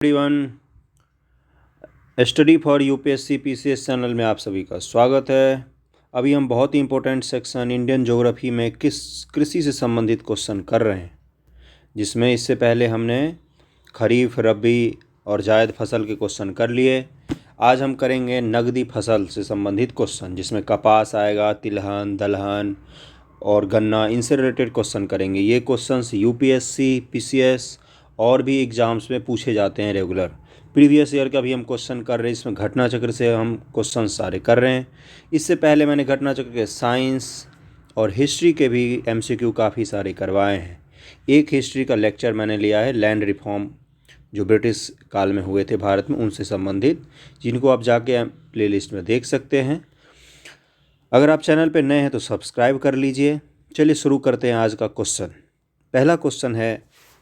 Everyone, study for UPSC PCS channel में आप सभी का स्वागत है। अभी हम बहुत ही इंपॉर्टेंट सेक्शन इंडियन ज्योग्राफी में कृषि से संबंधित क्वेश्चन कर रहे हैं, जिसमें इससे पहले हमने खरीफ, रबी और जायद फसल के क्वेश्चन कर लिए। आज हम करेंगे नगदी फसल से संबंधित क्वेश्चन, जिसमें कपास आएगा, तिलहन, दलहन और गन्ना, इनसे रिलेटेड क्वेश्चन करेंगे। ये क्वेश्चंस यूपीएससी, पीसीएस और भी एग्ज़ाम्स में पूछे जाते हैं रेगुलर। प्रीवियस ईयर का भी हम क्वेश्चन कर रहे हैं, इसमें घटना चक्र से हम क्वेश्चन सारे कर रहे हैं। इससे पहले मैंने घटना चक्र के साइंस और हिस्ट्री के भी एमसीक्यू काफ़ी सारे करवाए हैं। एक हिस्ट्री का लेक्चर मैंने लिया है लैंड रिफॉर्म, जो ब्रिटिश काल में हुए थे भारत में, उनसे संबंधित, जिनको आप जाके प्लेलिस्ट में देख सकते हैं। अगर आप चैनल पर नए हैं तो सब्सक्राइब कर लीजिए। चलिए शुरू करते हैं आज का क्वेश्चन। पहला क्वेश्चन है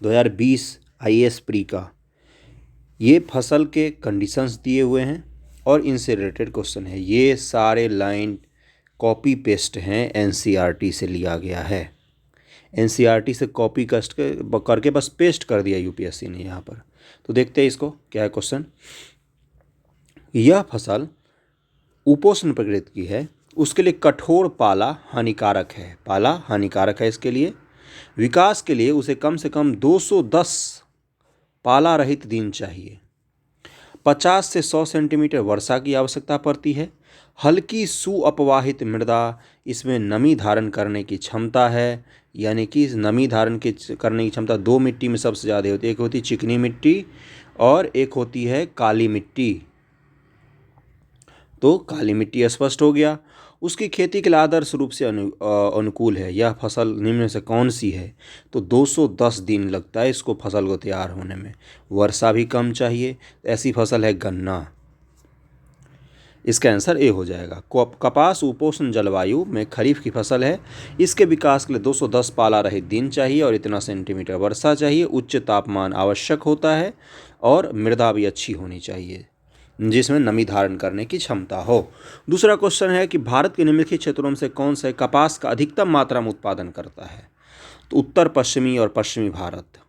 2020 आईएएस प्री का। ये फसल के कंडीशंस दिए हुए हैं और इनसे रिलेटेड क्वेश्चन है। ये सारे लाइन कॉपी पेस्ट हैं, एनसीईआरटी से लिया गया है। एनसीईआरटी से कॉपी कस्ट करके बस पेस्ट कर दिया यूपीएससी ने यहाँ पर। तो देखते हैं इसको क्या है क्वेश्चन। यह फसल उपोष्ण प्रकृति की है, उसके लिए कठोर पाला हानिकारक है। पाला हानिकारक है इसके लिए। विकास के लिए उसे कम से कम 210 पाला रहित दिन चाहिए। 50 से 100 सेंटीमीटर वर्षा की आवश्यकता पड़ती है। हल्की सुअपवाहित मृदा, इसमें नमी धारण करने की क्षमता है, यानी कि नमी धारण करने की क्षमता दो मिट्टी में सबसे ज़्यादा होती है। एक होती है चिकनी मिट्टी और एक होती है काली मिट्टी। तो काली मिट्टी स्पष्ट हो गया। उसकी खेती के लिए आदर्श रूप से अनुकूल है। यह फसल निम्न में से कौन सी है? तो 210 दिन लगता है इसको फसल को तैयार होने में। वर्षा भी कम चाहिए। ऐसी फसल है गन्ना। इसका आंसर ए हो जाएगा। कपास उपोष्ण जलवायु में खरीफ की फसल है। इसके विकास के लिए 210 पाला रहित दिन चाहिए और इतना सेंटीमीटर वर्षा चाहिए। उच्च तापमान आवश्यक होता है और मृदा भी अच्छी होनी चाहिए, जिसमें नमी धारण करने की क्षमता हो। दूसरा क्वेश्चन है कि भारत के निम्नलिखित क्षेत्रों में से कौन सा कपास का अधिकतम मात्रा में उत्पादन करता है? तो उत्तर पश्चिमी और पश्चिमी भारत।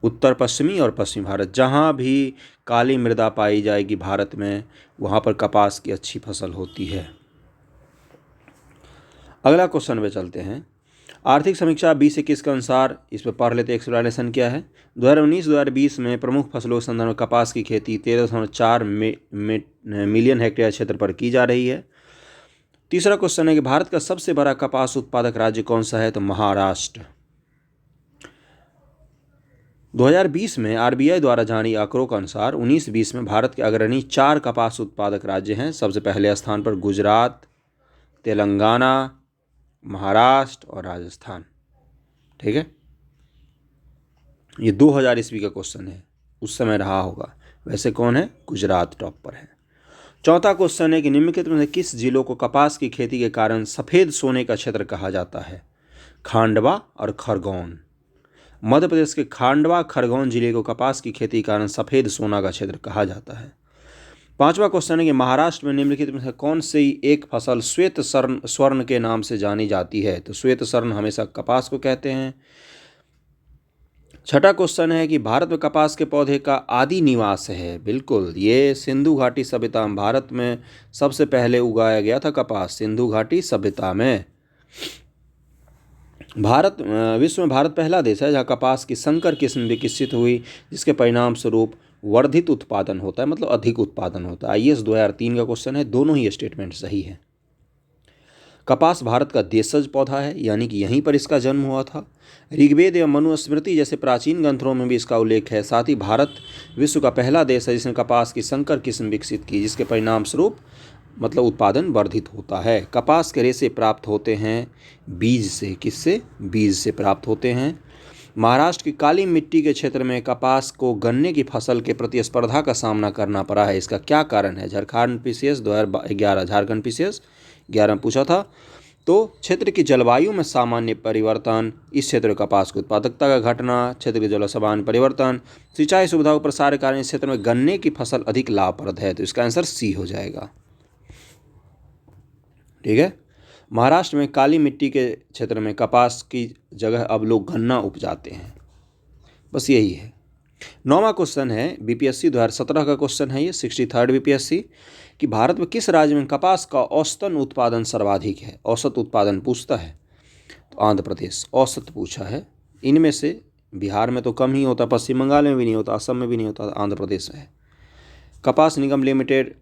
उत्तर पश्चिमी और पश्चिमी भारत, जहाँ भी काली मृदा पाई जाएगी भारत में, वहाँ पर कपास की अच्छी फसल होती है। अगला क्वेश्चन पे चलते हैं। आर्थिक समीक्षा 2021 के अनुसार, इस पर पढ़ लेते एक्सप्लेनेशन क्या है। 2019-2020 में प्रमुख फसलों के संदर्भ में कपास की खेती 13.4 मिलियन हेक्टेयर क्षेत्र पर की जा रही है। तीसरा क्वेश्चन है कि भारत का सबसे बड़ा कपास उत्पादक राज्य कौन सा है? तो महाराष्ट्र। 2020 में आरबीआई द्वारा जारी आंकड़ों के अनुसार 19-20 में भारत के अग्रणी 4 कपास उत्पादक राज्य हैं। सबसे पहले स्थान पर गुजरात, तेलंगाना, महाराष्ट्र और राजस्थान। ठीक है, ये 2000 ईस्वी का क्वेश्चन है, उस समय रहा होगा। वैसे कौन है? गुजरात टॉप पर है। चौथा क्वेश्चन है कि निम्नलिखित में से किस जिलों को कपास की खेती के कारण सफ़ेद सोने का क्षेत्र कहा जाता है? खांडवा और खरगोन। मध्य प्रदेश के खांडवा, खरगोन जिले को कपास की खेती के कारण सफ़ेद सोना का क्षेत्र कहा जाता है। पांचवा क्वेश्चन है कि महाराष्ट्र में निम्नलिखित में से कौन सी एक फसल श्वेत स्वर्ण के नाम से जानी जाती है? तो श्वेत स्वर्ण हमेशा कपास को कहते हैं। छठा क्वेश्चन है कि भारत में कपास के पौधे का आदि निवास है। बिल्कुल, ये सिंधु घाटी सभ्यता में भारत में सबसे पहले उगाया गया था कपास, सिंधु घाटी सभ्यता में। विश्व में भारत पहला देश है जहाँ कपास की संकर किस्म विकसित हुई, जिसके परिणाम स्वरूप वर्धित उत्पादन होता है, मतलब अधिक उत्पादन होता है। आईएएस 2003 का क्वेश्चन है, दोनों ही स्टेटमेंट सही है। कपास भारत का देशज पौधा है, यानी कि यहीं पर इसका जन्म हुआ था। ऋग्वेद एवं मनुस्मृति जैसे प्राचीन ग्रंथों में भी इसका उल्लेख है। साथ ही भारत विश्व का पहला देश है जिसने कपास की संकर किस्म विकसित की, जिसके परिणाम स्वरूप मतलब उत्पादन वर्धित होता है। कपास के रेशे प्राप्त होते हैं बीज से। किससे? बीज से प्राप्त होते हैं। महाराष्ट्र की काली मिट्टी के क्षेत्र में कपास को गन्ने की फसल के प्रतिस्पर्धा का सामना करना पड़ा है। इसका क्या कारण है? झारखंड पीसीएस 2011, झारखंड पीसीएस 11 में पूछा था। तो क्षेत्र की जलवायु में सामान्य परिवर्तन, इस क्षेत्र कपास की उत्पादकता का घटना, क्षेत्र के जलवायु सामान्य परिवर्तन, सिंचाई सुविधा को प्रसार कारण इस क्षेत्र में गन्ने की फसल अधिक लाभप्रद है। तो इसका आंसर सी हो जाएगा। ठीक है, महाराष्ट्र में काली मिट्टी के क्षेत्र में कपास की जगह अब लोग गन्ना उपजाते हैं, बस यही है। 9वां क्वेश्चन है बीपीएससी 2017 का क्वेश्चन है ये, 63rd बीपीएससी, कि भारत में किस राज्य में कपास का औसतन उत्पादन सर्वाधिक है। औसत उत्पादन पूछता है तो आंध्र प्रदेश औसत पूछा है। इनमें से बिहार में तो कम ही होता, पश्चिम बंगाल में भी नहीं होता, असम में भी नहीं होता, आंध्र प्रदेश है। कपास निगम लिमिटेड,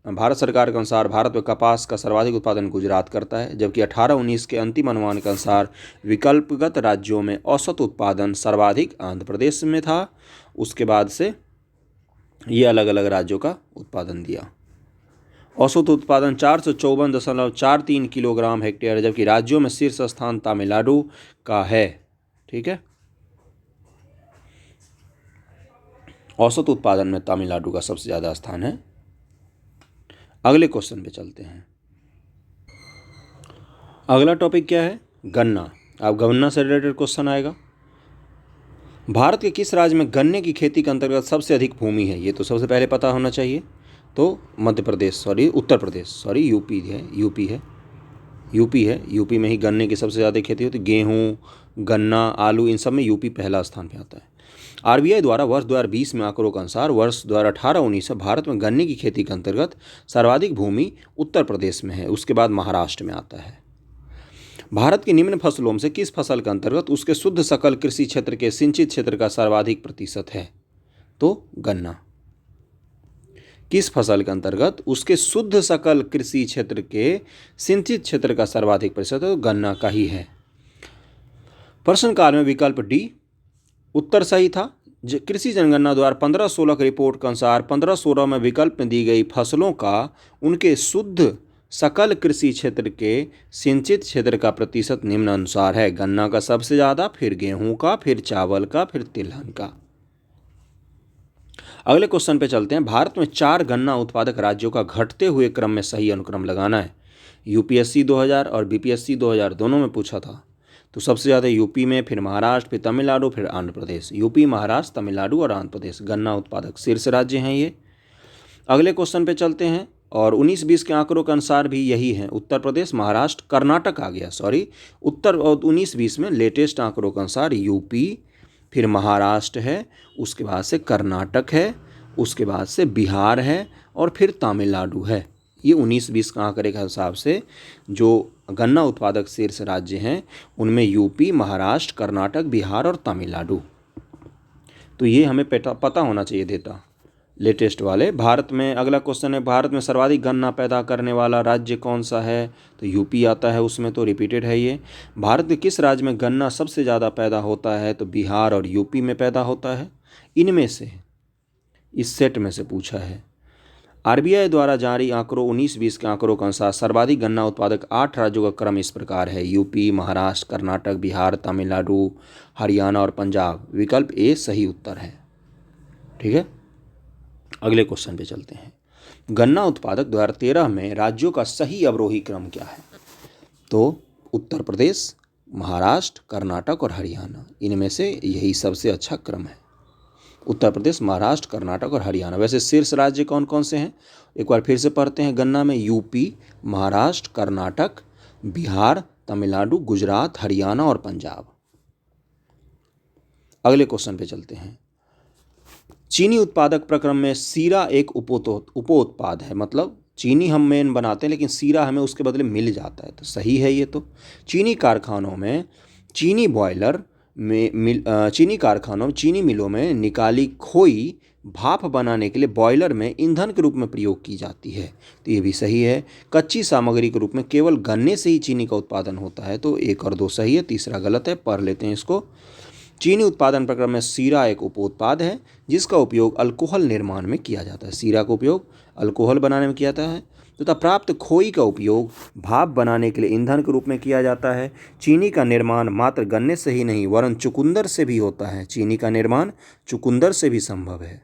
भारत सरकार के अनुसार भारत में कपास का सर्वाधिक उत्पादन गुजरात करता है, जबकि 18-19 के अंतिम अनुमान के अनुसार विकल्पगत राज्यों में औसत उत्पादन सर्वाधिक आंध्र प्रदेश में था। उसके बाद से ये अलग अलग राज्यों का उत्पादन दिया। औसत उत्पादन 454.43 किलोग्राम हेक्टेयर, जबकि राज्यों में शीर्ष स्थान तमिलनाडु का है। ठीक है, औसत उत्पादन में तमिलनाडु का सबसे ज़्यादा स्थान है। अगले क्वेश्चन पे चलते हैं। अगला टॉपिक क्या है? गन्ना। अब गन्ना से रिलेटेड क्वेश्चन आएगा। भारत के किस राज्य में गन्ने की खेती के अंतर्गत सबसे अधिक भूमि है? ये तो सबसे पहले पता होना चाहिए। तो मध्य प्रदेश, उत्तर प्रदेश, यूपी है। यूपी में ही गन्ने की सबसे ज़्यादा खेती होती है। गेहूँ, गन्ना, आलू, इन सब में यूपी पहला स्थान पे आता है। आरबीआई द्वारा वर्ष 2020 में आंकड़ों के अनुसार वर्ष 2018-19 में भारत में गन्ने की खेती के अंतर्गत सर्वाधिक भूमि उत्तर प्रदेश में है, उसके बाद महाराष्ट्र में आता है। भारत की निम्न फसलों में से किस फसल के अंतर्गत उसके शुद्ध सकल कृषि क्षेत्र के सिंचित क्षेत्र का सर्वाधिक प्रतिशत है? तो गन्ना। किस फसल के अंतर्गत उसके शुद्ध सकल कृषि क्षेत्र के सिंचित क्षेत्र का सर्वाधिक प्रतिशत है? तो गन्ना का ही है। प्रश्न काल में विकल्प डी उत्तर सही था। कृषि जनगणना द्वारा 1516 की रिपोर्ट के अनुसार 1516 में विकल्प में दी गई फसलों का उनके शुद्ध सकल कृषि क्षेत्र के सिंचित क्षेत्र का प्रतिशत निम्न अनुसार है। गन्ना का सबसे ज़्यादा, फिर गेहूं का, फिर चावल का, फिर तिलहन का। अगले क्वेश्चन पे चलते हैं। भारत में 4 गन्ना उत्पादक राज्यों का घटते हुए क्रम में सही अनुक्रम लगाना है। यूपीएससी 2000 और बीपीएससी 2000 दोनों में पूछा था। तो सबसे ज़्यादा यूपी में, फिर महाराष्ट्र, फिर तमिलनाडु, फिर आंध्र प्रदेश। यूपी, महाराष्ट्र, तमिलनाडु और आंध्र प्रदेश गन्ना उत्पादक शीर्ष राज्य हैं ये। अगले क्वेश्चन पे चलते हैं। और 19-20 के आंकड़ों के अनुसार भी यही है। उत्तर प्रदेश, महाराष्ट्र, कर्नाटक आ गया, उत्तर और 19-20 में लेटेस्ट आंकड़ों के अनुसार यूपी, फिर महाराष्ट्र है, उसके बाद से कर्नाटक है, उसके बाद से बिहार है और फिर तमिलनाडु है। ये 19-20 का आंकड़े के हिसाब से जो गन्ना उत्पादक शीर्ष राज्य हैं उनमें यूपी, महाराष्ट्र, कर्नाटक, बिहार और तमिलनाडु। तो ये हमें पता होना चाहिए डेटा लेटेस्ट वाले। भारत में अगला क्वेश्चन है, भारत में सर्वाधिक गन्ना पैदा करने वाला राज्य कौन सा है? तो यूपी आता है उसमें, तो रिपीटेड है ये। भारत के किस राज्य में गन्ना सबसे ज़्यादा पैदा होता है? तो बिहार और यूपी में पैदा होता है। इनमें से इस सेट में से पूछा है। आरबीआई द्वारा जारी आंकड़ों 19-20 के आंकड़ों के अनुसार सर्वाधिक गन्ना उत्पादक 8 राज्यों का क्रम इस प्रकार है: यूपी, महाराष्ट्र, कर्नाटक, बिहार, तमिलनाडु, हरियाणा और पंजाब। विकल्प ए सही उत्तर है। ठीक है, अगले क्वेश्चन पे चलते हैं। गन्ना उत्पादक 2013 में राज्यों का सही अवरोही क्रम क्या है? तो उत्तर प्रदेश, महाराष्ट्र, कर्नाटक और हरियाणा, इनमें से यही सबसे अच्छा क्रम है। उत्तर प्रदेश, महाराष्ट्र, कर्नाटक और हरियाणा। वैसे शीर्ष राज्य कौन कौन से हैं एक बार फिर से पढ़ते हैं। गन्ना में यूपी, महाराष्ट्र, कर्नाटक, बिहार, तमिलनाडु, गुजरात, हरियाणा और पंजाब। अगले क्वेश्चन पे चलते हैं। चीनी उत्पादक प्रक्रम में सीरा एक उपोत्पाद है, मतलब चीनी हम मेन बनाते हैं लेकिन सीरा हमें उसके बदले मिल जाता है, तो सही है ये। तो चीनी कारखानों में चीनी बॉयलर में चीनी मिलों में निकाली खोई भाप बनाने के लिए बॉयलर में ईंधन के रूप में प्रयोग की जाती है, तो ये भी सही है। कच्ची सामग्री के रूप में केवल गन्ने से ही चीनी का उत्पादन होता है, तो 1 और 2 सही है, तीसरा गलत है। पढ़ लेते हैं इसको। चीनी उत्पादन प्रक्रम में सीरा एक उपोत्पाद है जिसका उपयोग अल्कोहल निर्माण में किया जाता है। सीरा का उपयोग अल्कोहल बनाने में किया जाता है तथा प्राप्त खोई का उपयोग भाप बनाने के लिए ईंधन के रूप में किया जाता है। चीनी का निर्माण मात्र गन्ने से ही नहीं वरन चुकंदर से भी होता है। चीनी का निर्माण चुकंदर से भी संभव है।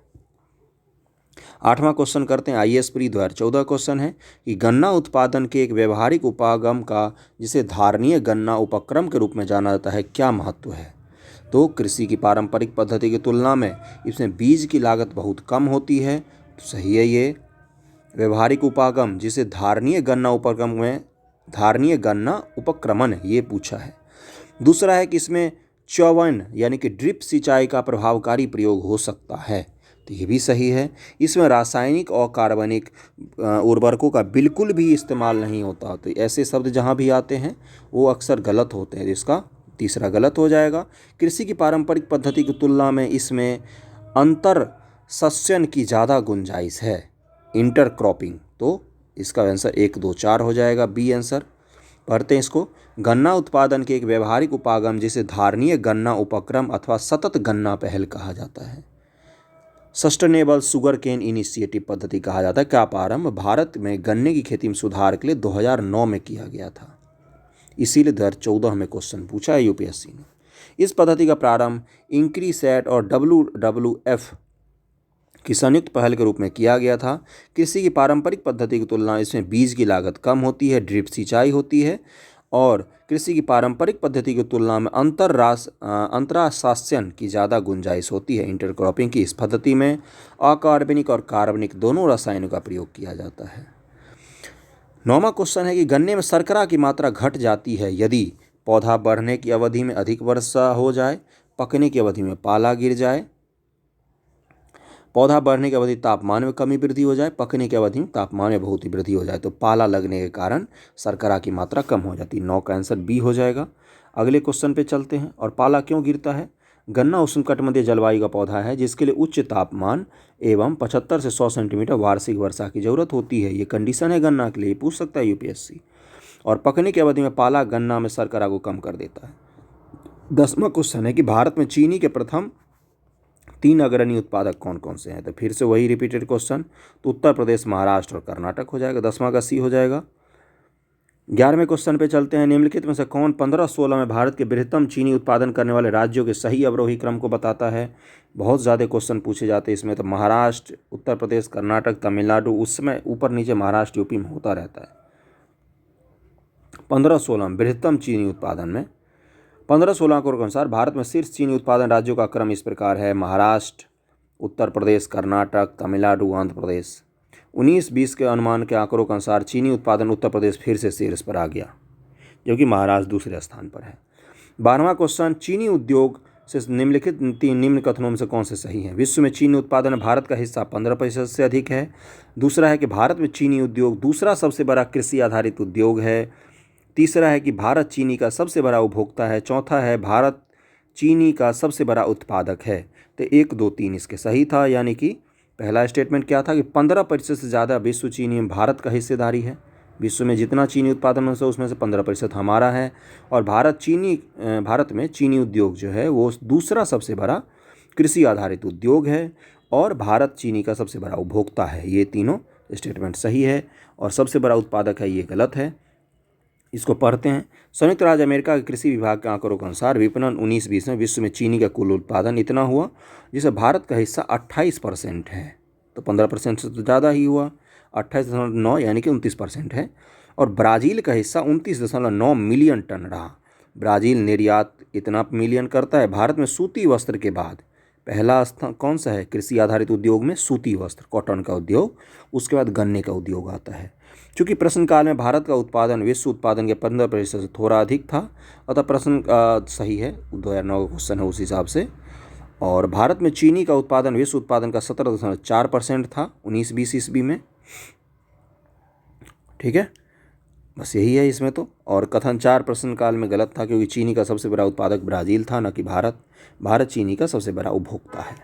8वां क्वेश्चन करते हैं। आईएएस प्री 2014 क्वेश्चन है कि गन्ना उत्पादन के एक व्यवहारिक उपागम का जिसे धारणीय गन्ना उपक्रम के रूप में जाना जाता है क्या महत्व है? तो कृषि की पारंपरिक पद्धति की तुलना में इसमें बीज की लागत बहुत कम होती है, तो सही है ये। व्यवहारिक उपागम जिसे धारणीय गन्ना उपक्रमण ये पूछा है। दूसरा है कि इसमें च्यवन यानी कि ड्रिप सिंचाई का प्रभावकारी प्रयोग हो सकता है। तो ये भी सही है। इसमें रासायनिक और कार्बनिक उर्वरकों का बिल्कुल भी इस्तेमाल नहीं होता। तो ऐसे शब्द जहाँ भी आते हैं वो अक्सर गलत होते हैं। इसका तीसरा गलत हो जाएगा। कृषि की पारंपरिक पद्धति की तुलना में इसमें अंतर सस्यन की ज़्यादा गुंजाइश है, इंटरक्रॉपिंग। तो इसका आंसर 1, 2, 4 हो जाएगा, बी आंसर। पढ़ते हैं इसको। गन्ना उत्पादन के एक व्यवहारिक उपागम जिसे धारणीय गन्ना उपक्रम अथवा सतत गन्ना पहल कहा जाता है, सस्टेनेबल शुगर केन इनिशिएटिव पद्धति कहा जाता है, का प्रारंभ भारत में गन्ने की खेती में सुधार के लिए 2009 में किया गया था। इसीलिए 2014 में क्वेश्चन पूछा है यूपीएससी ने। इस पद्धति का प्रारंभ इंक्रीसैट और WWF की संयुक्त पहल के रूप में किया गया था। कृषि की पारंपरिक पद्धति की तुलना इसमें बीज की लागत कम होती है, ड्रिप सिंचाई होती है, और कृषि की पारंपरिक पद्धति की तुलना में अंतराशास्यन की ज़्यादा गुंजाइश होती है, इंटरक्रॉपिंग की। इस पद्धति में अकार्बनिक और कार्बनिक दोनों रसायनों का प्रयोग किया जाता है। 9वां क्वेश्चन है कि गन्ने में शर्करा की मात्रा घट जाती है यदि पौधा बढ़ने की अवधि में अधिक वर्षा हो जाए, पकने की अवधि में पाला गिर जाए, पौधा बढ़ने की अवधि तापमान में कमी वृद्धि हो जाए, पकने की अवधि में तापमान में बहुत ही वृद्धि हो जाए। तो पाला लगने के कारण शर्करा की मात्रा कम हो जाती है। 9 का आंसर बी हो जाएगा। अगले क्वेश्चन पे चलते हैं। और पाला क्यों गिरता है? गन्ना उष्णकटिबंधीय जलवायु का पौधा है जिसके लिए उच्च तापमान एवं 75 से 100 सेंटीमीटर वार्षिक वर्षा की जरूरत होती है। ये कंडीशन है गन्ना के लिए, पूछ सकता है यूपीएससी। और पकने की अवधि में पाला गन्ना में शर्करा को कम कर देता है। 10वां क्वेश्चन है कि भारत में चीनी के प्रथम 3 अग्रणी उत्पादक कौन कौन से हैं? तो फिर से वही रिपीटेड क्वेश्चन। तो उत्तर प्रदेश, महाराष्ट्र और कर्नाटक हो जाएगा। 10वां का सी हो जाएगा। 11वें क्वेश्चन पे चलते हैं। निम्नलिखित में से कौन 1516 में भारत के बृहत्तम चीनी उत्पादन करने वाले राज्यों के सही अवरोही क्रम को बताता है? बहुत ज़्यादा क्वेश्चन पूछे जाते हैं इसमें। तो महाराष्ट्र, उत्तर प्रदेश, कर्नाटक, तमिलनाडु, उसमें ऊपर नीचे महाराष्ट्र यूपी में होता रहता है। 1516 में बृहत्तम चीनी उत्पादन में 1516 के अनुसार भारत में शीर्ष चीनी उत्पादन राज्यों का क्रम इस प्रकार है: महाराष्ट्र, उत्तर प्रदेश, कर्नाटक, तमिलनाडु, आंध्र प्रदेश। 19-20 के अनुमान के आंकड़ों के अनुसार चीनी उत्पादन उत्तर प्रदेश फिर से शीर्ष पर आ गया, जबकि महाराष्ट्र दूसरे स्थान पर है। 12वां क्वेश्चन, चीनी उद्योग से निम्नलिखित 3 निम्न कथनों में से कौन से सही हैं? विश्व में चीनी उत्पादन में भारत का हिस्सा 15% से अधिक है। दूसरा है कि भारत में चीनी उद्योग दूसरा सबसे बड़ा कृषि आधारित उद्योग है। तीसरा है कि भारत चीनी का सबसे बड़ा उपभोक्ता है। चौथा है भारत चीनी का सबसे बड़ा उत्पादक है। तो 1, 2, 3 इसके सही था। यानी कि पहला स्टेटमेंट क्या था कि 15% से ज़्यादा विश्व चीनी में भारत का हिस्सेदारी है। विश्व में जितना चीनी उत्पादन हो उसमें से 15% हमारा है। और भारत में चीनी उद्योग जो है वो दूसरा सबसे बड़ा कृषि आधारित उद्योग है, और भारत चीनी का सबसे बड़ा उपभोक्ता है। ये तीनों स्टेटमेंट सही है। और सबसे बड़ा उत्पादक है, ये गलत है। इसको पढ़ते हैं। संयुक्त राज्य अमेरिका के कृषि विभाग के आंकड़ों के अनुसार विपणन 19-20 में विश्व में चीनी का कुल उत्पादन इतना हुआ, जिसे भारत का हिस्सा 28% है। तो 15% से तो ज़्यादा ही हुआ, 28.9 यानी कि 29% है। और ब्राज़ील का हिस्सा 29.9 मिलियन टन रहा। ब्राज़ील निर्यात इतना मिलियन करता है। भारत में सूती वस्त्र के बाद पहला स्थान कौन सा है कृषि आधारित उद्योग में? सूती वस्त्र, कॉटन का उद्योग। उसके बाद गन्ने का उद्योग आता है। चूँकि प्रश्नकाल में भारत का उत्पादन विश्व उत्पादन के 15% से थोड़ा अधिक था, अतः प्रश्न सही है। 2009 का क्वेश्चन है उस हिसाब से। और भारत में चीनी का उत्पादन विश्व उत्पादन का 17.4% था 19-20 ईस्वी में। ठीक है, बस यही है इसमें तो। और कथन 4 प्रश्नकाल में गलत था, क्योंकि चीनी का सबसे बड़ा उत्पादक ब्राज़ील था, न कि भारत। भारत चीनी का सबसे बड़ा उपभोक्ता है।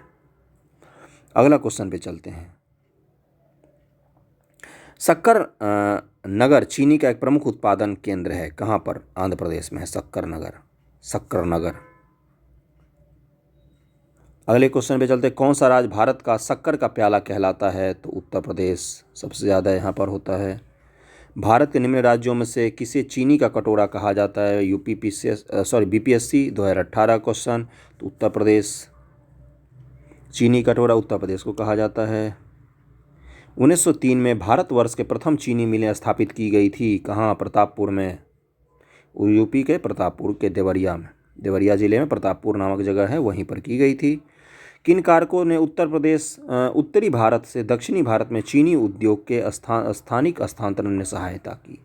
अगला क्वेश्चन पे चलते हैं। शक्कर नगर चीनी का एक प्रमुख उत्पादन केंद्र है। कहाँ पर? आंध्र प्रदेश में है शक्कर नगर। अगले क्वेश्चन पे चलते हैं। कौन सा राज्य भारत का शक्कर का प्याला कहलाता है? तो उत्तर प्रदेश सबसे ज़्यादा यहाँ पर होता है। भारत के निम्न राज्यों में से किसे चीनी का कटोरा कहा जाता है? BPSC 2018 question. तो उत्तर प्रदेश, चीनी कटोरा उत्तर प्रदेश को कहा जाता है। 1903 में भारतवर्ष के प्रथम चीनी मिलें स्थापित की गई थी। कहाँ? प्रतापपुर में, यूपी के प्रतापपुर के देवरिया जिले में प्रतापपुर नामक जगह है, वहीं पर की गई थी। किन कारकों ने उत्तरी भारत से दक्षिणी भारत में चीनी उद्योग के स्थानिक स्थानांतरण में सहायता की?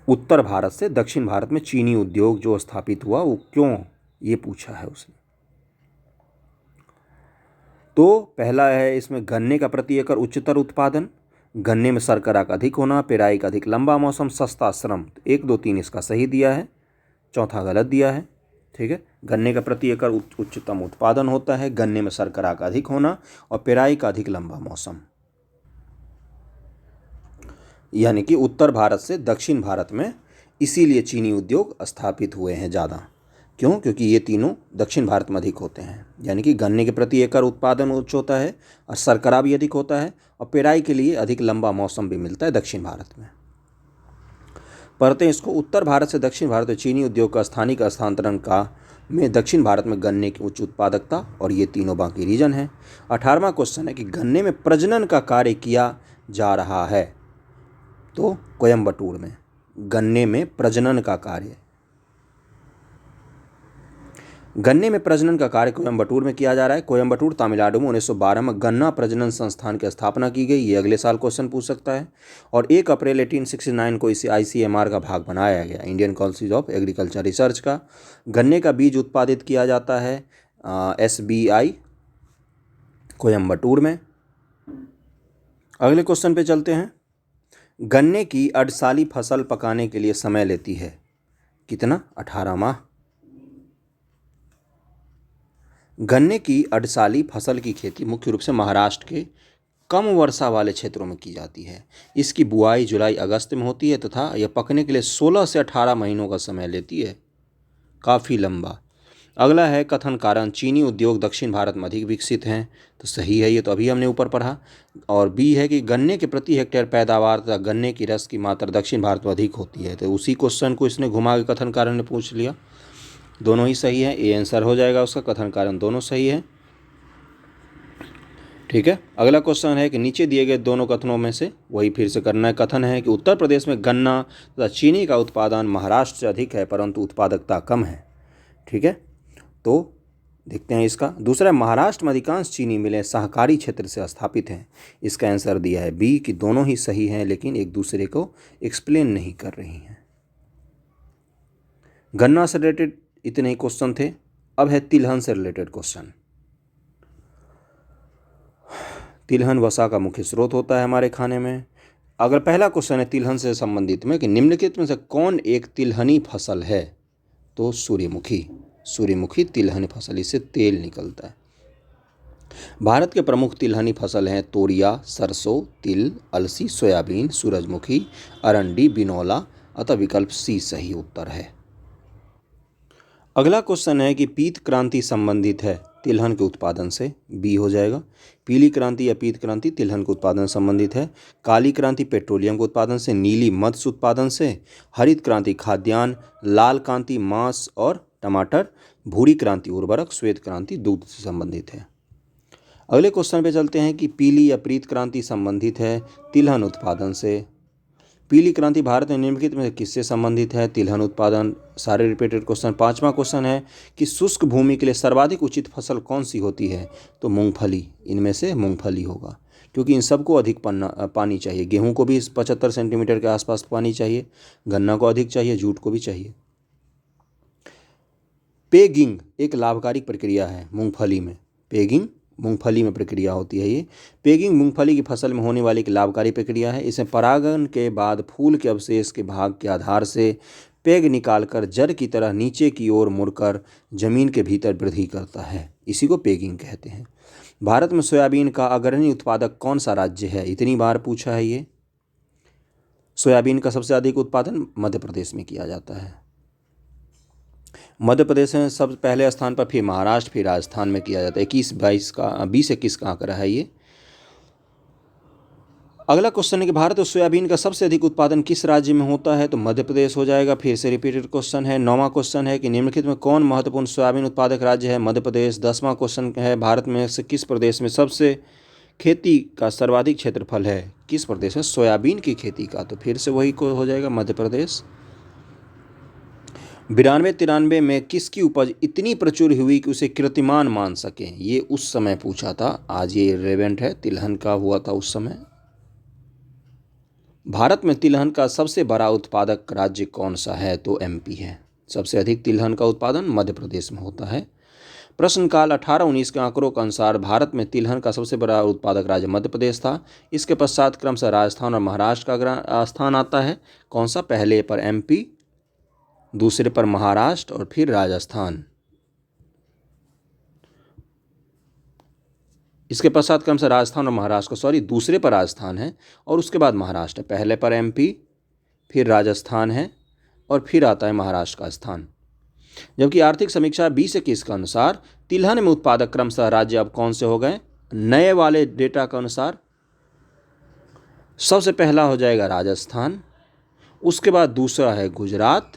उत्तर भारत से दक्षिण भारत में चीनी उद्योग जो स्थापित हुआ वो क्यों ये पूछा है उसने। तो पहला है इसमें गन्ने का प्रति एकड़ उच्चतर उत्पादन, गन्ने में शर्करा का अधिक होना, पेराई का अधिक लंबा मौसम, सस्ता श्रम। 1, 2, 3 इसका सही दिया है, चौथा गलत दिया है। ठीक है, गन्ने का प्रति एकड़ उच्चतम उत्पादन होता है, गन्ने में शर्करा का अधिक होना और पेराई का अधिक लंबा मौसम। यानी कि उत्तर भारत से दक्षिण भारत में इसीलिए चीनी उद्योग स्थापित हुए हैं ज़्यादा। क्यों? क्योंकि ये तीनों दक्षिण भारत में अधिक होते हैं। यानी कि गन्ने के प्रति एकड़ उत्पादन उच्च होता है और शर्करा भी अधिक होता है और पेराई के लिए अधिक लंबा मौसम भी मिलता है दक्षिण भारत में। पढ़ते हैं इसको। उत्तर भारत से दक्षिण भारत में चीनी उद्योग का स्थानिक स्थानांतरण का में दक्षिण भारत में गन्ने की उच्च उत्पादकता, और ये तीनों बाकी रीजन हैं। 18वां क्वेश्चन है कि गन्ने में प्रजनन का कार्य किया जा रहा है, तो कोयम्बटूर में गन्ने में प्रजनन का कार्य, गन्ने में प्रजनन का कार्य कोयम्बटूर में किया जा रहा है। कोयम्बटूर तमिलनाडु में 1912 में गन्ना प्रजनन संस्थान की स्थापना की गई। ये अगले साल क्वेश्चन पूछ सकता है। और 1 अप्रैल 1869 को इसे ICMR का भाग बनाया गया, Indian council of agriculture research का। गन्ने का बीज उत्पादित किया जाता है SBI कोयम्बटूर में। अगले क्वेश्चन पे चलते हैं। गन्ने की अर्धसाली फसल पकाने के लिए समय लेती है कितना? 18 माह। गन्ने की अर्धसाली फसल की खेती मुख्य रूप से महाराष्ट्र के कम वर्षा वाले क्षेत्रों में की जाती है। इसकी बुआई जुलाई अगस्त में होती है तथा यह पकने के लिए 16 से 18 महीनों का समय लेती है, काफ़ी लंबा। अगला है कथन कारण चीनी उद्योग दक्षिण भारत में अधिक विकसित हैं, तो सही है, ये तो अभी हमने ऊपर पढ़ा। और बी है कि गन्ने के प्रति हेक्टेयर पैदावार तथा गन्ने की रस की मात्रा दक्षिण भारत में अधिक होती है, तो उसी क्वेश्चन को इसने घुमा के कथन कारण ने पूछ लिया। दोनों ही सही है, ए आंसर हो जाएगा उसका, कथन कारण दोनों सही है। ठीक है, अगला क्वेश्चन है कि नीचे दिए गए दोनों कथनों में से वही फिर से करना है। कथन है कि उत्तर प्रदेश में गन्ना तथा चीनी का उत्पादन महाराष्ट्र से अधिक है परंतु उत्पादकता कम है। ठीक है, तो देखते हैं इसका। दूसरा, महाराष्ट्र में अधिकांश चीनी मिलें सहकारी क्षेत्र से स्थापित हैं। इसका आंसर दिया है बी कि दोनों ही सही हैं लेकिन एक दूसरे को एक्सप्लेन नहीं कर रही हैं। गन्ना से रिलेटेड इतने ही क्वेश्चन थे। अब है तिलहन से रिलेटेड क्वेश्चन। तिलहन वसा का मुख्य स्रोत होता है हमारे खाने में। अगर पहला क्वेश्चन है तिलहन से संबंधित में कि निम्नलिखित में से कौन एक तिलहनी फसल है, तो सूर्यमुखी। सूर्यमुखी तिलहनी फसल, इससे तेल निकलता है। भारत के प्रमुख तिलहनी फसल हैं तोरिया, सरसों, तिल, अलसी, सोयाबीन, सूरजमुखी, अरंडी, बिनौला, अतः विकल्प सी सही उत्तर है। अगला क्वेश्चन है कि पीत क्रांति संबंधित है तिलहन के उत्पादन से, बी हो जाएगा। पीली क्रांति या पीत क्रांति तिलहन के उत्पादन संबंधित है। काली क्रांति पेट्रोलियम के उत्पादन से, नीली मत्स्य उत्पादन से, हरित क्रांति खाद्यान्न, लाल क्रांति मांस और टमाटर, भूरी क्रांति उर्वरक, श्वेत क्रांति दूध से संबंधित है। अगले क्वेश्चन पे चलते हैं कि पीली या पीत क्रांति संबंधित है तिलहन उत्पादन से। पीली क्रांति भारत में निम्नलिखित में किससे संबंधित है? तिलहन उत्पादन। सारे रिपीटेड क्वेश्चन। 5वां क्वेश्चन है कि शुष्क भूमि के लिए सर्वाधिक उचित फसल कौन सी होती है? तो मूंगफली। इनमें से मूंगफली होगा क्योंकि इन सबको अधिक पानी चाहिए। गेहूं को भी 75 सेंटीमीटर के आसपास पानी चाहिए, गन्ना को अधिक चाहिए, जूट को भी चाहिए। पेगिंग एक लाभकारी प्रक्रिया है मूंगफली में। पेगिंग मूंगफली में प्रक्रिया होती है। ये पेगिंग मूंगफली की फसल में होने वाली एक लाभकारी प्रक्रिया है। इसमें परागण के बाद फूल के अवशेष के भाग के आधार से पेग निकालकर जड़ की तरह नीचे की ओर मुड़कर जमीन के भीतर वृद्धि करता है, इसी को पेगिंग कहते हैं। भारत में सोयाबीन का अग्रणी उत्पादक कौन सा राज्य है? इतनी बार पूछा है ये। सोयाबीन का सबसे अधिक उत्पादन मध्य प्रदेश में किया जाता है। मध्य प्रदेश में सबसे पहले स्थान पर, फिर महाराष्ट्र, फिर राजस्थान में किया जाता है। 20-21 का आंकड़ा है ये। अगला क्वेश्चन है कि भारत में सोयाबीन का सबसे अधिक उत्पादन किस राज्य में होता है? तो मध्य प्रदेश हो जाएगा। फिर से रिपीटेड क्वेश्चन है। 9वां क्वेश्चन है कि निम्नलिखित में कौन महत्वपूर्ण सोयाबीन उत्पादक राज्य है? मध्य प्रदेश। 10वां क्वेश्चन है भारत में से किस प्रदेश में सबसे खेती का सर्वाधिक क्षेत्रफल है? किस प्रदेश में सोयाबीन की खेती का? तो फिर से वही को हो जाएगा मध्य प्रदेश। 92-93 में किसकी उपज इतनी प्रचुर हुई कि उसे कीर्तिमान मान सकें? ये उस समय पूछा था, आज ये रिलेवेंट है। तिलहन का हुआ था उस समय। भारत में तिलहन का सबसे बड़ा उत्पादक राज्य कौन सा है? तो MP है। सबसे अधिक तिलहन का उत्पादन मध्य प्रदेश में होता है। प्रश्न काल 18-19 के आंकड़ों के अनुसार भारत में तिलहन का सबसे बड़ा उत्पादक राज्य मध्य प्रदेश था। इसके पश्चात क्रमशः राजस्थान और महाराष्ट्र का स्थान आता है। कौन सा? पहले पर एमपी, दूसरे पर महाराष्ट्र और फिर राजस्थान। इसके पश्चात क्रमशः राजस्थान और महाराष्ट्र का दूसरे पर राजस्थान है और उसके बाद महाराष्ट्र। पहले पर एमपी, फिर राजस्थान है और फिर आता है महाराष्ट्र का स्थान। जबकि आर्थिक समीक्षा 2021 के अनुसार तिलहन में उत्पादक क्रमशः राज्य अब कौन से हो गए? नए वाले डेटा के अनुसार सबसे पहला हो जाएगा राजस्थान, उसके बाद दूसरा है गुजरात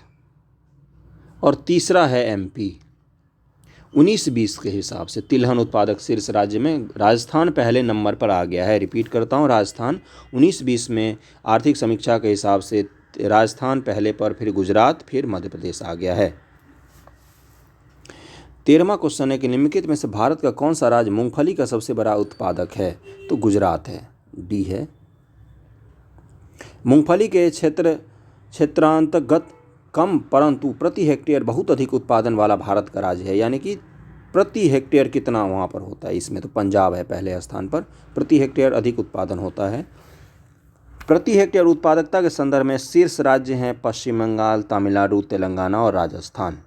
और तीसरा है एमपी। 19-20 के हिसाब से तिलहन उत्पादक शीर्ष राज्य में राजस्थान पहले नंबर पर आ गया है। रिपीट करता हूँ, राजस्थान 19-20 में आर्थिक समीक्षा के हिसाब से राजस्थान पहले पर, फिर गुजरात, फिर मध्य प्रदेश आ गया है। 13वां क्वेश्चन है कि निम्नलिखित में से भारत का कौन सा राज्य मूंगफली का सबसे बड़ा उत्पादक है? तो गुजरात है, डी है। मूंगफली के क्षेत्रांतर्गत कम परंतु प्रति हेक्टेयर बहुत अधिक उत्पादन वाला भारत का राज्य है। यानी कि प्रति हेक्टेयर कितना वहाँ पर होता है, इसमें तो पंजाब है पहले स्थान पर, प्रति हेक्टेयर अधिक उत्पादन होता है। प्रति हेक्टेयर उत्पादकता के संदर्भ में शीर्ष राज्य हैं पश्चिम बंगाल, तमिलनाडु, तेलंगाना और राजस्थान।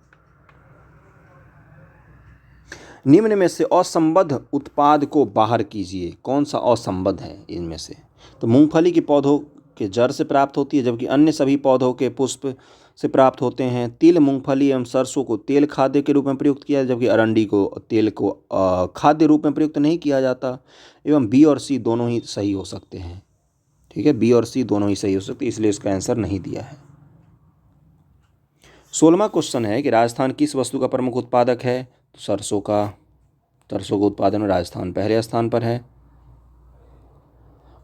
निम्न में से असंबद्ध उत्पाद को बाहर कीजिए। कौन सा असंबद्ध है इनमें से? तो मूंगफली के पौधों के जड़ से प्राप्त होती है, जबकि अन्य सभी पौधों के पुष्प से प्राप्त होते हैं। तिल, मूंगफली एवं सरसों को तेल खाद्य के रूप में प्रयुक्त किया, जबकि अरंडी को तेल को खाद्य रूप में प्रयुक्त नहीं किया जाता। एवं बी और सी दोनों ही सही हो सकते हैं। ठीक है, बी और सी दोनों ही सही हो सकते हैं, इसलिए इसका आंसर नहीं दिया है। 16वां क्वेश्चन है कि राजस्थान किस वस्तु का प्रमुख उत्पादक है? तो सरसों का उत्पादन में राजस्थान पहले स्थान पर है।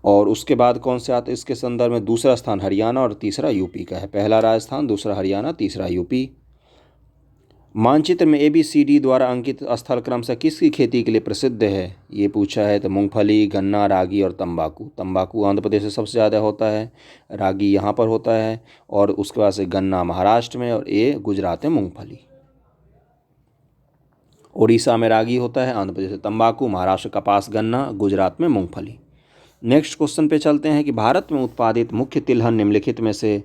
और उसके बाद कौन से आते? इसके संदर्भ में दूसरा स्थान हरियाणा और तीसरा यूपी का है। पहला राजस्थान, दूसरा हरियाणा, तीसरा यूपी। मानचित्र में ABCD द्वारा अंकित स्थल क्रमशः किसकी खेती के लिए प्रसिद्ध है? ये पूछा है। तो मूंगफली, गन्ना, रागी और तंबाकू। तंबाकू आंध्र प्रदेश में सबसे ज़्यादा होता है, रागी यहाँ पर होता है, और उसके बाद से गन्ना महाराष्ट्र में, और ये गुजरात में मूंगफली। उड़ीसा में रागी होता है, आंध्र प्रदेश में तंबाकू, महाराष्ट्र कपास, गन्ना, गुजरात में मूंगफली। नेक्स्ट क्वेश्चन पे चलते हैं कि भारत में उत्पादित मुख्य तिलहन निम्नलिखित में से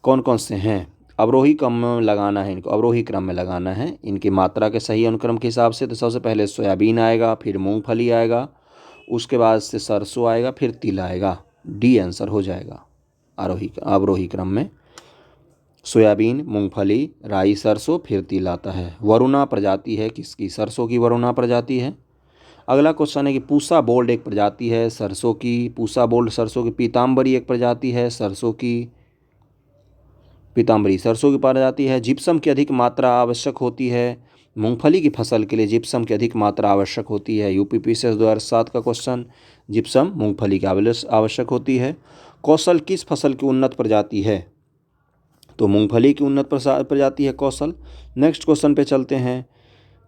कौन कौन से हैं? अवरोही क्रम में लगाना है इनको, अवरोही क्रम में लगाना है इनकी मात्रा के सही अनुक्रम के हिसाब से। तो सबसे पहले सोयाबीन आएगा, फिर मूंगफली आएगा, उसके बाद से सरसों आएगा, फिर तिल आएगा। डी आंसर हो जाएगा अवरोही क्रम में। सोयाबीन, मूंगफली, राई, सरसों, फिर तिल आता है। वरुणा प्रजाति है किसकी? सरसों की वरुणा प्रजाति है। अगला क्वेश्चन है कि पूसा बोल्ड एक प्रजाति है सरसों की, पूसा बोल्ड सरसों की। पीताम्बरी एक प्रजाति है सरसों की, पीताम्बरी सरसों की प्रजाति है। जिप्सम की अधिक मात्रा आवश्यक होती है मूंगफली की फसल के लिए, जिप्सम की अधिक मात्रा आवश्यक होती है। UPPCS 2007 का क्वेश्चन, जिप्सम मूंगफली की आवश्यक होती है। कौशल किस फसल की उन्नत प्रजाति है? तो मूंगफली की उन्नत प्रजाति है कौशल। नेक्स्ट क्वेश्चन पे चलते हैं।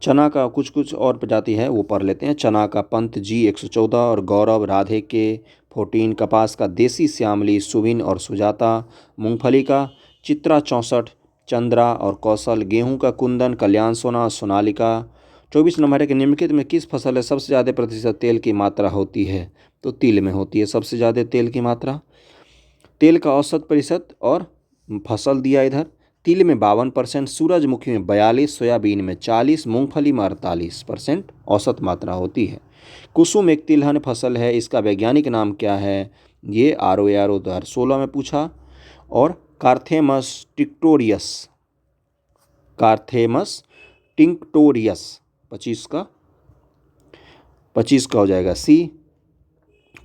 चना का कुछ और प्रजाति है वो पढ़ लेते हैं। चना का पंत G 114 और गौरव, राधे के 14, कपास का देसी श्यामली, सुविन और सुजाता, मूंगफली का चित्रा 64, चंद्रा और कौशल, गेहूं का कुंदन, कल्याण सोना, सोनालिका। 24 नंबर है कि निम्नलिखित में किस फसल है सबसे ज़्यादा प्रतिशत तेल की मात्रा होती है? तो तिल में होती है सबसे ज़्यादा तेल की मात्रा। तेल का औसत प्रतिशत और फसल दिया इधर। तिल में 52%, सूरजमुखी में 42%, सोयाबीन में 40%, मूंगफली में 48% औसत मात्रा होती है। कुसुम एक तिलहन फसल है, इसका वैज्ञानिक नाम क्या है? ये ROAR 2016 में पूछा। और कार्थेमस टिंक्टोरियस 25 का हो जाएगा C।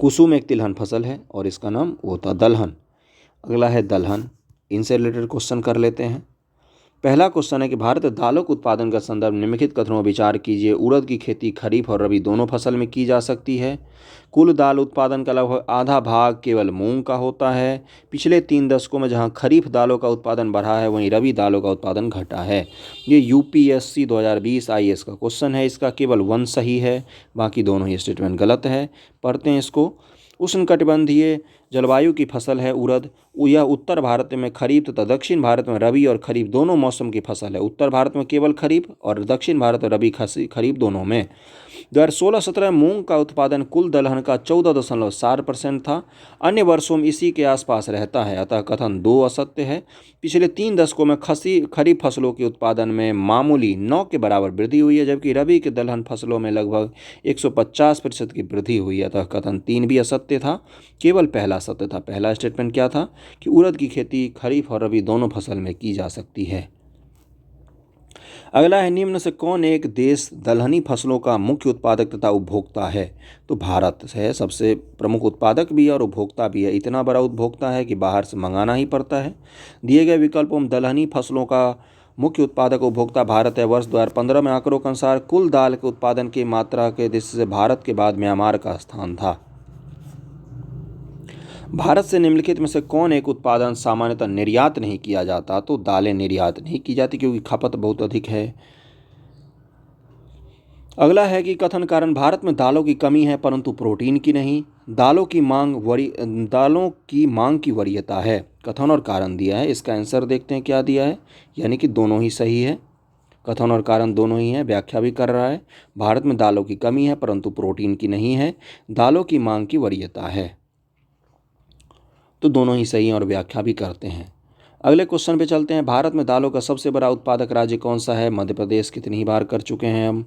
कुसुम एक तिलहन फसल है और इसका नाम वो था दलहन। अगला है दलहन, इनसे रिलेटेड क्वेश्चन कर लेते हैं। पहला क्वेश्चन है कि भारत दालों के उत्पादन का संदर्भ निम्नलिखित कथनों पर विचार कीजिए। उड़द की खेती खरीफ और रबी दोनों फसल में की जा सकती है। कुल दाल उत्पादन का लगभग आधा भाग केवल मूंग का होता है। पिछले 3 दशकों में जहां खरीफ दालों का उत्पादन बढ़ा है वहीं रबी दालों का उत्पादन घटा है। ये UPSC 2020 IAS का क्वेश्चन है, इसका केवल 1 सही है, बाकी दोनों ही स्टेटमेंट गलत है। पढ़ते हैं इसको। उष्णकटिबंधीय जलवायु की फसल है उड़द। यह उत्तर भारत में खरीफ तथा दक्षिण भारत में रबी और खरीफ दोनों मौसम की फसल है। उत्तर भारत में केवल खरीफ और दक्षिण भारत में रबी खरीफ दोनों में। 2016-17 मूंग का उत्पादन कुल दलहन का 14.7% था। अन्य वर्षों में इसी के आसपास रहता है, अतः कथन 2 असत्य है। पिछले 3 दशकों में खरीफ फसलों के उत्पादन में मामूली 9 के बराबर वृद्धि हुई है, जबकि रबी के दलहन फसलों में लगभग 150% की वृद्धि हुई है, अतः कथन 3 भी असत्य था। केवल पहला सत्य था। पहला स्टेटमेंट क्या था कि उड़द की खेती खरीफ और रबी दोनों फसल में की जा सकती है। अगला है, निम्न से कौन एक देश दलहनी फसलों का मुख्य उत्पादक तथा उपभोक्ता है? तो भारत है सबसे प्रमुख उत्पादक भी है और उपभोक्ता भी है। इतना बड़ा उपभोक्ता है कि बाहर से मंगाना ही पड़ता है। दिए गए विकल्पों में दलहनी फसलों का मुख्य उत्पादक उपभोक्ता भारत है। वर्ष 2015 में आंकड़ों के अनुसार कुल दाल के उत्पादन की मात्रा के दृष्टि से भारत के बाद म्यांमार का स्थान था। भारत से निम्नलिखित में से कौन एक उत्पादन सामान्यतः निर्यात नहीं किया जाता? तो दालें निर्यात नहीं की जाती क्योंकि खपत बहुत अधिक है। अगला है कि कथन कारण भारत में दालों की कमी है परंतु प्रोटीन की नहीं। दालों की मांग की वरीयता है। कथन और कारण दिया है, इसका आंसर देखते हैं क्या दिया है, यानी कि दोनों ही सही है। कथन और कारण दोनों ही है, व्याख्या भी कर रहा है। भारत में दालों की कमी है परंतु प्रोटीन की नहीं है। दालों की मांग की वरीयता है, तो दोनों ही सही हैं और व्याख्या भी करते हैं। अगले क्वेश्चन पे चलते हैं। भारत में दालों का सबसे बड़ा उत्पादक राज्य कौन सा है? मध्य प्रदेश। कितनी बार कर चुके हैं हम।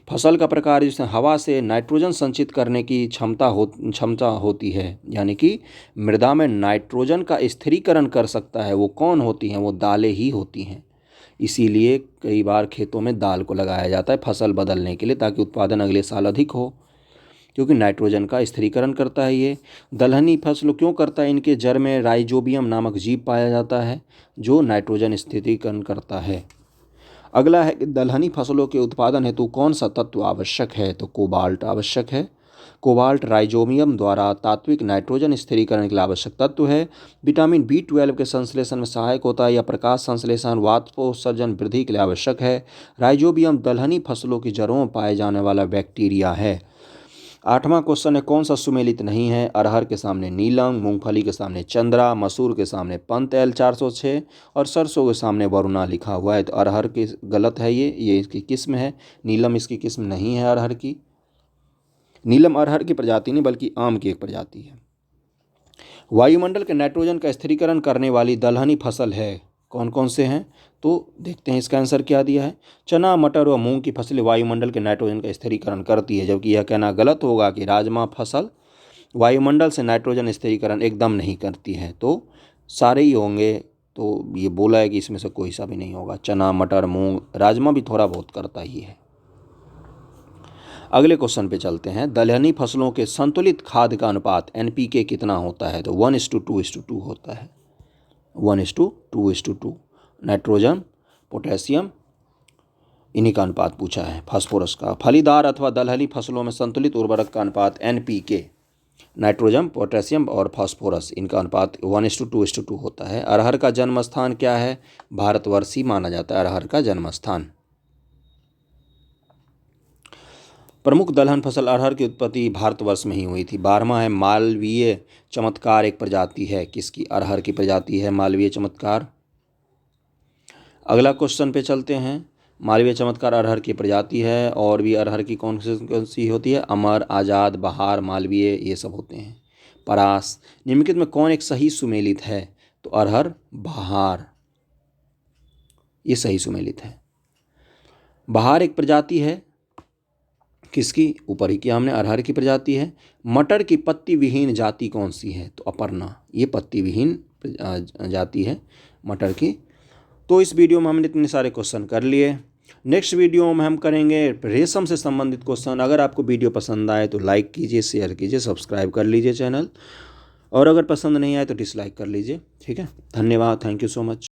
फसल का प्रकार जिसमें हवा से नाइट्रोजन संचित करने की क्षमता होती है, यानी कि मृदा में नाइट्रोजन का स्थिरीकरण कर सकता है, वो कौन होती हैं? वो दालें ही होती हैं। इसीलिए कई बार खेतों में दाल को लगाया जाता है फसल बदलने के लिए, ताकि उत्पादन अगले साल अधिक हो, क्योंकि नाइट्रोजन का स्थिरीकरण करता है। ये दलहनी फसल क्यों करता है? इनके जड़ में राइजोबियम नामक जीव पाया जाता है जो नाइट्रोजन स्थिरीकरण करता है। अगला है कि दलहनी फसलों के उत्पादन हेतु कौन सा तत्व आवश्यक है? तो कोबाल्ट आवश्यक है। कोबाल्ट राइजोबियम द्वारा तात्विक नाइट्रोजन स्थिरीकरण के लिए आवश्यक तत्व है। विटामिन B12 के संश्लेषण में सहायक होता है। या प्रकाश संश्लेषण वाष्पोत्सर्जन वृद्धि के लिए आवश्यक है। राइजोबियम दलहनी फसलों की जड़ों में पाए जाने वाला बैक्टीरिया है। 8वां क्वेश्चन है, कौन सा सुमेलित नहीं है? अरहर के सामने नीलम, मूंगफली के सामने चंद्रा, मसूर के सामने पंत L406 और सरसों के सामने वरुणा लिखा हुआ है। तो अरहर की गलत है, ये इसकी किस्म है। नीलम इसकी किस्म नहीं है अरहर की। नीलम अरहर की प्रजाति नहीं बल्कि आम की एक प्रजाति है। वायुमंडल के नाइट्रोजन का स्थिरीकरण करने वाली दलहनी फसल है, कौन कौन से हैं? तो देखते हैं इसका आंसर क्या दिया है। चना, मटर व मूंग की फसलें वायुमंडल के नाइट्रोजन का स्थिरीकरण करती है, जबकि यह कहना गलत होगा कि राजमा फसल वायुमंडल से नाइट्रोजन स्थिरीकरण एकदम नहीं करती है। तो सारे ही होंगे, तो ये बोला है कि इसमें से कोई सा भी नहीं होगा। चना, मटर, मूंग, राजमा भी थोड़ा बहुत करता ही है। अगले क्वेश्चन पे चलते हैं। दलहनी फसलों के संतुलित खाद का अनुपात NPK कितना होता है? तो 1:2:2 होता है। 1:2:2। नाइट्रोजन, पोटेशियम, इन्हीं का अनुपात पूछा है। फास्फोरस का। फलीदार अथवा दलहनी फसलों में संतुलित उर्वरक का अनुपात NPK, नाइट्रोजन, पोटेशियम और फास्फोरस, इनका अनुपात 1:2:2 होता है। अरहर का जन्म स्थान क्या है? भारतवर्ष ही माना जाता है अरहर का जन्म स्थान। प्रमुख दलहन फसल अरहर की उत्पत्ति भारतवर्ष में ही हुई थी। 12वां है, मालवीय चमत्कार एक प्रजाति है। किसकी? अरहर की प्रजाति है मालवीय चमत्कार। अगला क्वेश्चन पे चलते हैं। मालवीय चमत्कार अरहर की प्रजाति है। और भी अरहर की कौन सी होती है? अमर, आज़ाद, बहार, मालवीय, ये सब होते हैं। परास। निम्नलिखित में कौन एक सही सुमेलित है? तो अरहर, बहार, ये सही सुमेलित है। बहार एक प्रजाति है किसकी? ऊपर ही किया हमने, अरहर की प्रजाति है। मटर की पत्ती विहीन जाति कौन सी है? तो अपर्णा, ये पत्ती विहीन जाति है मटर की। तो इस वीडियो में हमने इतने सारे क्वेश्चन कर लिए। नेक्स्ट वीडियो में हम करेंगे रेशम से संबंधित क्वेश्चन। अगर आपको वीडियो पसंद आए तो लाइक कीजिए, शेयर कीजिए, सब्सक्राइब कर लीजिए चैनल, और अगर पसंद नहीं आए तो डिसलाइक कर लीजिए। ठीक है, धन्यवाद, थैंक यू सो मच।